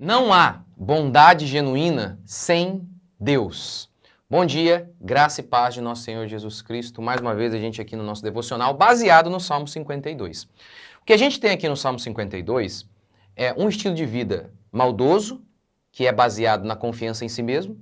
Não há bondade genuína sem Deus. Bom dia, graça e paz de nosso Senhor Jesus Cristo. Mais uma vez a gente aqui no nosso devocional, baseado no Salmo 52. O que a gente tem aqui no Salmo 52 é um estilo de vida maldoso, que é baseado na confiança em si mesmo,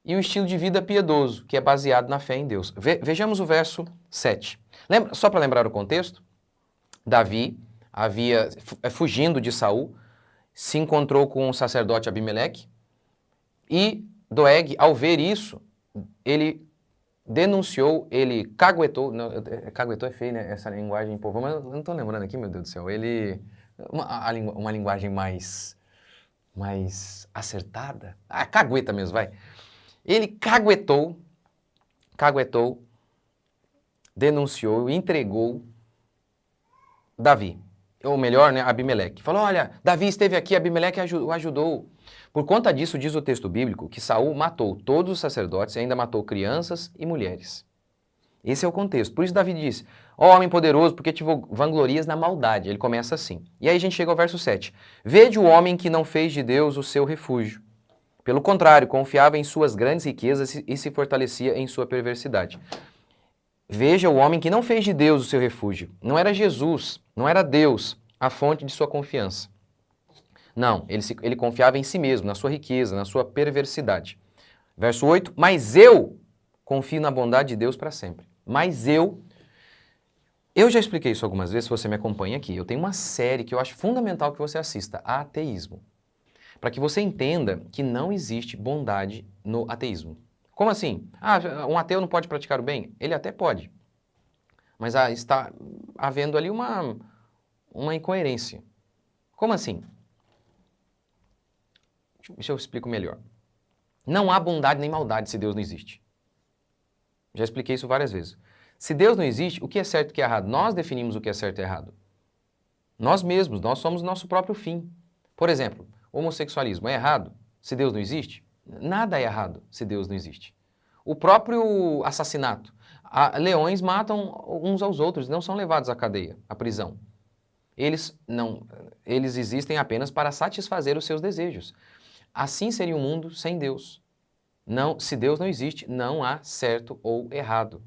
e um estilo de vida piedoso, que é baseado na fé em Deus. Vejamos o verso 7. Só para lembrar o contexto, Davi havia fugindo de Saul, se encontrou com o sacerdote Abimeleque e Doeg, ao ver isso, ele denunciou, ele caguetou, não, caguetou é feio, né, essa linguagem povo, mas eu não estou lembrando aqui, meu Deus do céu, uma linguagem mais acertada, cagueta mesmo, vai. Ele caguetou, denunciou, entregou Davi. Ou melhor, né, Abimeleque. Falou, olha, Davi esteve aqui, Abimeleque o ajudou. Por conta disso, diz o texto bíblico que Saul matou todos os sacerdotes e ainda matou crianças e mulheres. Esse é o contexto. Por isso Davi diz, ó homem poderoso, porque te vanglorias na maldade. Ele começa assim. E aí a gente chega ao verso 7. Vede o homem que não fez de Deus o seu refúgio. Pelo contrário, confiava em suas grandes riquezas e se fortalecia em sua perversidade. Veja o homem que não fez de Deus o seu refúgio. Não era Jesus, não era Deus a fonte de sua confiança. Não, ele confiava em si mesmo, na sua riqueza, na sua perversidade. Verso 8, mas eu confio na bondade de Deus para sempre. Mas eu já expliquei isso algumas vezes, se você me acompanha aqui. Eu tenho uma série que eu acho fundamental que você assista, Ateísmo. Para que você entenda que não existe bondade no ateísmo. Como assim? Um ateu não pode praticar o bem? Ele até pode. Mas está havendo ali uma incoerência. Como assim? Deixa eu explicar melhor. Não há bondade nem maldade se Deus não existe. Já expliquei isso várias vezes. Se Deus não existe, o que é certo e o que é errado? Nós definimos o que é certo e errado. Nós mesmos, nós somos o nosso próprio fim. Por exemplo, homossexualismo é errado se Deus não existe? Nada é errado se Deus não existe. O próprio assassinato. Leões matam uns aos outros, não são levados à cadeia, à prisão. Eles existem apenas para satisfazer os seus desejos. Assim seria o mundo sem Deus. Não, se Deus não existe, não há certo ou errado.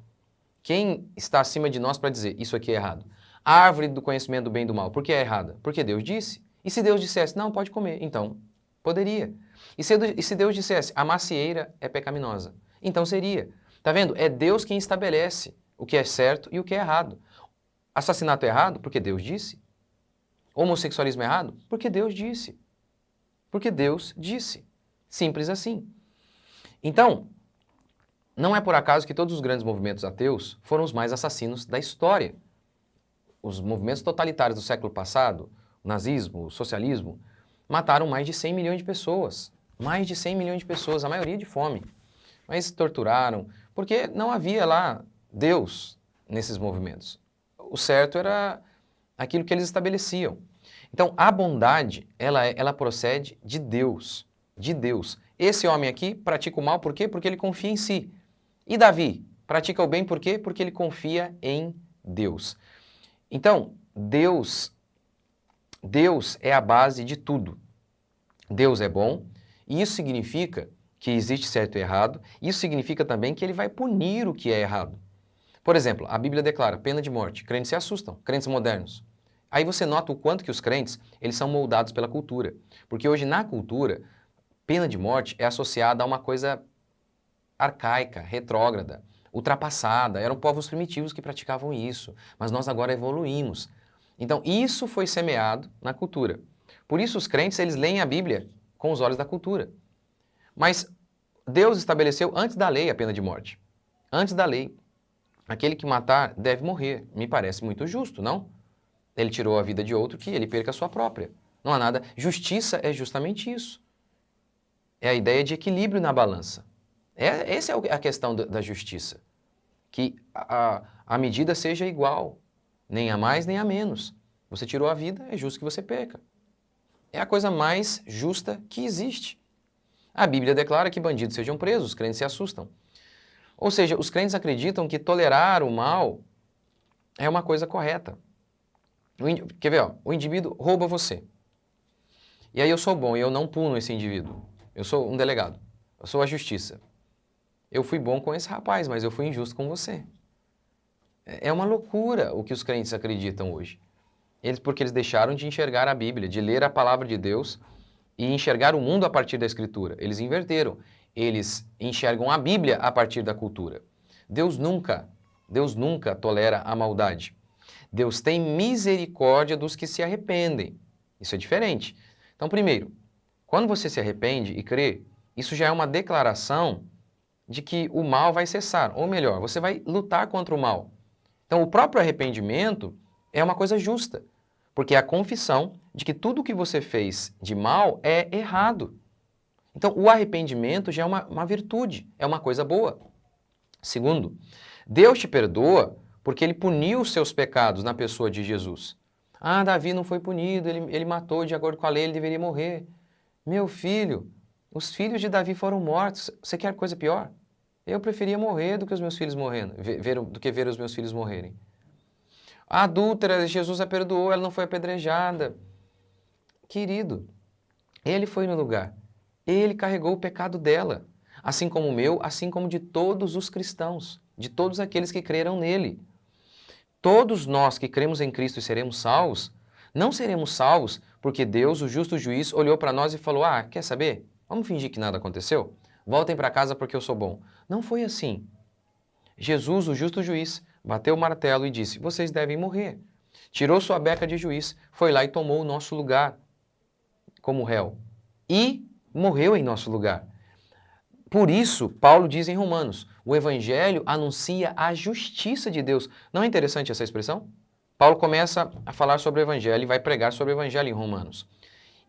Quem está acima de nós para dizer isso aqui é errado? A árvore do conhecimento do bem e do mal, por que é errada? Porque Deus disse. E se Deus dissesse, não, pode comer, então poderia. E se Deus dissesse, a macieira é pecaminosa, então seria. Tá vendo? É Deus quem estabelece o que é certo e o que é errado. Assassinato é errado porque Deus disse. Homossexualismo é errado porque Deus disse. Porque Deus disse. Simples assim. Então, não é por acaso que todos os grandes movimentos ateus foram os mais assassinos da história. Os movimentos totalitários do século passado, o nazismo, o socialismo, mataram mais de 100 milhões de pessoas. Mais de 100 milhões de pessoas, a maioria de fome. Mas torturaram, porque não havia lá Deus nesses movimentos. O certo era aquilo que eles estabeleciam. Então, a bondade, ela procede de Deus. De Deus. Esse homem aqui pratica o mal por quê? Porque ele confia em si. E Davi pratica o bem por quê? Porque ele confia em Deus. Então, Deus é a base de tudo. Deus é bom, e isso significa que existe certo e errado, isso significa também que ele vai punir o que é errado. Por exemplo, a Bíblia declara pena de morte. Crentes se assustam, crentes modernos. Aí você nota o quanto que os crentes, eles são moldados pela cultura. Porque hoje na cultura, pena de morte é associada a uma coisa arcaica, retrógrada, ultrapassada. Eram povos primitivos que praticavam isso, mas nós agora evoluímos. Então isso foi semeado na cultura. Por isso os crentes, eles leem a Bíblia com os olhos da cultura. Mas Deus estabeleceu antes da lei a pena de morte. Antes da lei. Aquele que matar deve morrer. Me parece muito justo, não? Ele tirou a vida de outro que ele perca a sua própria. Não há nada. Justiça é justamente isso. É a ideia de equilíbrio na balança. Essa é a questão da justiça. Que a medida seja igual. Nem a mais, nem a menos. Você tirou a vida, é justo que você perca. É a coisa mais justa que existe. A Bíblia declara que bandidos sejam presos, os crentes se assustam. Ou seja, os crentes acreditam que tolerar o mal é uma coisa correta. Quer ver? O indivíduo rouba você. E aí eu sou bom e eu não puno esse indivíduo. Eu sou um delegado. Eu sou a justiça. Eu fui bom com esse rapaz, mas eu fui injusto com você. É uma loucura o que os crentes acreditam hoje. Porque eles deixaram de enxergar a Bíblia, de ler a palavra de Deus e enxergar o mundo a partir da Escritura. Eles inverteram. Eles enxergam a Bíblia a partir da cultura. Deus nunca tolera a maldade. Deus tem misericórdia dos que se arrependem. Isso é diferente. Então, primeiro, quando você se arrepende e crê, isso já é uma declaração de que o mal vai cessar. Ou melhor, você vai lutar contra o mal. Então, o próprio arrependimento é uma coisa justa, porque é a confissão de que tudo o que você fez de mal é errado. Então, o arrependimento já é uma virtude, é uma coisa boa. Segundo, Deus te perdoa porque Ele puniu os seus pecados na pessoa de Jesus. Ah, Davi não foi punido, ele matou de acordo com a lei, ele deveria morrer. Meu filho, os filhos de Davi foram mortos. Você quer coisa pior? Eu preferia morrer do que os meus filhos morrendo, do que ver os meus filhos morrerem. A adúltera, Jesus a perdoou, ela não foi apedrejada. Querido, Ele foi no lugar. Ele carregou o pecado dela, assim como o meu, assim como de todos os cristãos, de todos aqueles que creram nele. Todos nós que cremos em Cristo e seremos salvos, não seremos salvos porque Deus, o justo juiz, olhou para nós e falou: ah, quer saber? Vamos fingir que nada aconteceu? Voltem para casa porque eu sou bom. Não foi assim. Jesus, o justo juiz, bateu o martelo e disse: vocês devem morrer. Tirou sua beca de juiz, foi lá e tomou o nosso lugar como réu. E morreu em nosso lugar. Por isso, Paulo diz em Romanos, o Evangelho anuncia a justiça de Deus. Não é interessante essa expressão? Paulo começa a falar sobre o Evangelho e vai pregar sobre o Evangelho em Romanos.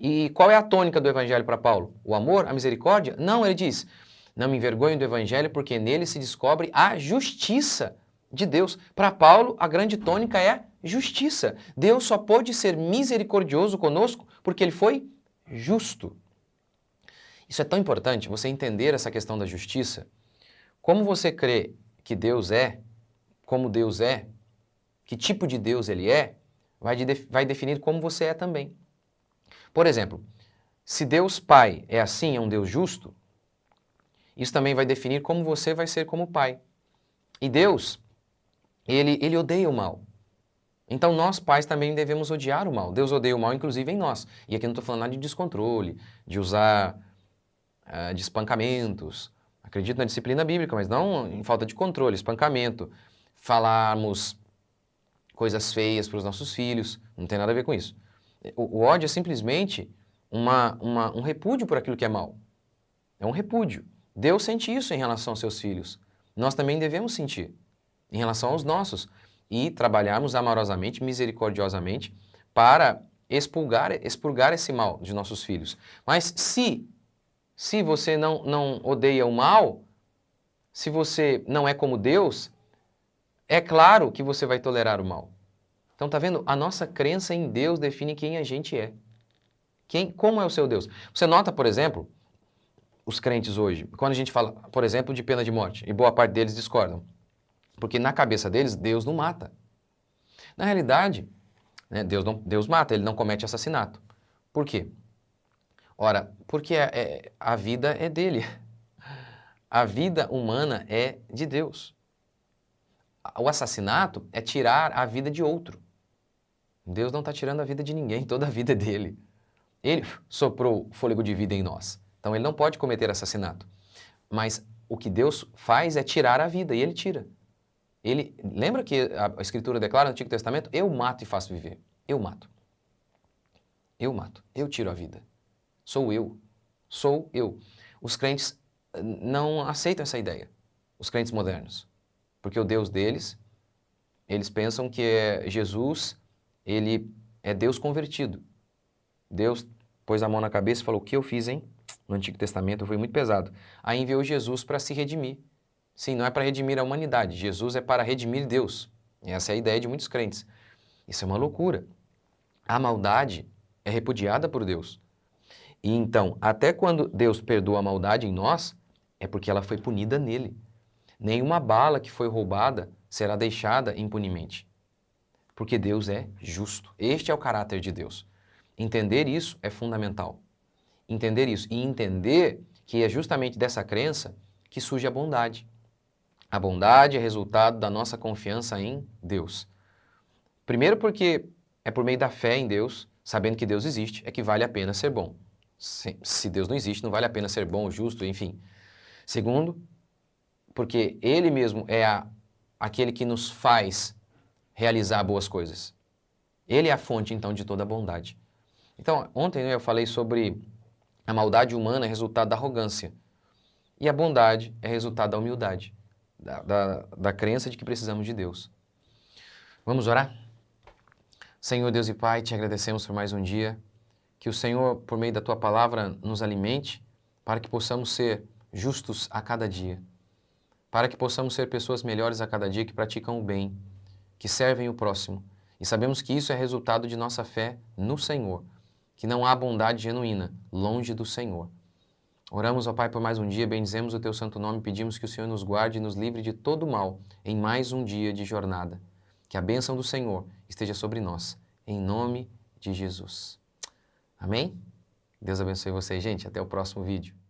E qual é a tônica do Evangelho para Paulo? O amor? A misericórdia? Não, ele diz: não me envergonho do Evangelho porque nele se descobre a justiça de Deus. Para Paulo, a grande tônica é justiça. Deus só pôde ser misericordioso conosco porque ele foi justo. Isso é tão importante, você entender essa questão da justiça. Como você crê que Deus é, como Deus é, que tipo de Deus ele é, vai definir como você é também. Por exemplo, se Deus Pai é assim, é um Deus justo, isso também vai definir como você vai ser como Pai. E Deus, ele odeia o mal. Então nós, pais, também devemos odiar o mal. Deus odeia o mal, inclusive em nós. E aqui não estou falando nada de descontrole, de usar de espancamentos. Acredito na disciplina bíblica, mas não em falta de controle, espancamento. Falarmos coisas feias para os nossos filhos, não tem nada a ver com isso. O ódio é simplesmente um repúdio por aquilo que é mal. É um repúdio. Deus sente isso em relação aos seus filhos. Nós também devemos sentir em relação aos nossos e trabalharmos amorosamente, misericordiosamente para expurgar esse mal de nossos filhos. Mas se você não odeia o mal, se você não é como Deus, é claro que você vai tolerar o mal. Então, tá vendo? A nossa crença em Deus define quem a gente é. Como é o seu Deus? Você nota, por exemplo, os crentes hoje, quando a gente fala, por exemplo, de pena de morte, e boa parte deles discordam, porque na cabeça deles, Deus não mata. Na realidade, né, Deus mata, ele não comete assassinato. Por quê? Ora, porque a vida é dele. A vida humana é de Deus. O assassinato é tirar a vida de outro. Deus não está tirando a vida de ninguém, toda a vida é dele. Ele soprou fôlego de vida em nós. Então ele não pode cometer assassinato. Mas o que Deus faz é tirar a vida, e ele tira. Lembra que a Escritura declara no Antigo Testamento? Eu mato e faço viver. Eu mato. Eu mato. Eu tiro a vida. Sou eu. Sou eu. Os crentes não aceitam essa ideia. Os crentes modernos. Porque o Deus deles, eles pensam que Jesus, ele é Deus convertido. Deus pôs a mão na cabeça e falou: o que eu fiz, hein? No Antigo Testamento foi muito pesado. Aí enviou Jesus para se redimir. Sim, não é para redimir a humanidade. Jesus é para redimir Deus. Essa é a ideia de muitos crentes. Isso é uma loucura. A maldade é repudiada por Deus. E então, até quando Deus perdoa a maldade em nós, é porque ela foi punida nele. Nenhuma bala que foi roubada será deixada impunemente. Porque Deus é justo. Este é o caráter de Deus. Entender isso é fundamental. Entender isso. E entender que é justamente dessa crença que surge a bondade. A bondade é resultado da nossa confiança em Deus. Primeiro porque é por meio da fé em Deus, sabendo que Deus existe, é que vale a pena ser bom. Se Deus não existe, não vale a pena ser bom, justo, enfim. Segundo, porque Ele mesmo é aquele que nos faz realizar boas coisas. Ele é a fonte, então, de toda a bondade. Então, ontem eu falei sobre a maldade humana é resultado da arrogância. E a bondade é resultado da humildade, da crença de que precisamos de Deus. Vamos orar? Senhor Deus e Pai, te agradecemos por mais um dia. Que o Senhor, por meio da Tua palavra, nos alimente para que possamos ser justos a cada dia. Para que possamos ser pessoas melhores a cada dia que praticam o bem, que servem o próximo. E sabemos que isso é resultado de nossa fé no Senhor, que não há bondade genuína longe do Senhor. Oramos, ó Pai, por mais um dia, bendizemos o Teu santo nome, pedimos que o Senhor nos guarde e nos livre de todo mal em mais um dia de jornada. Que a bênção do Senhor esteja sobre nós, em nome de Jesus. Amém? Deus abençoe vocês, gente. Até o próximo vídeo.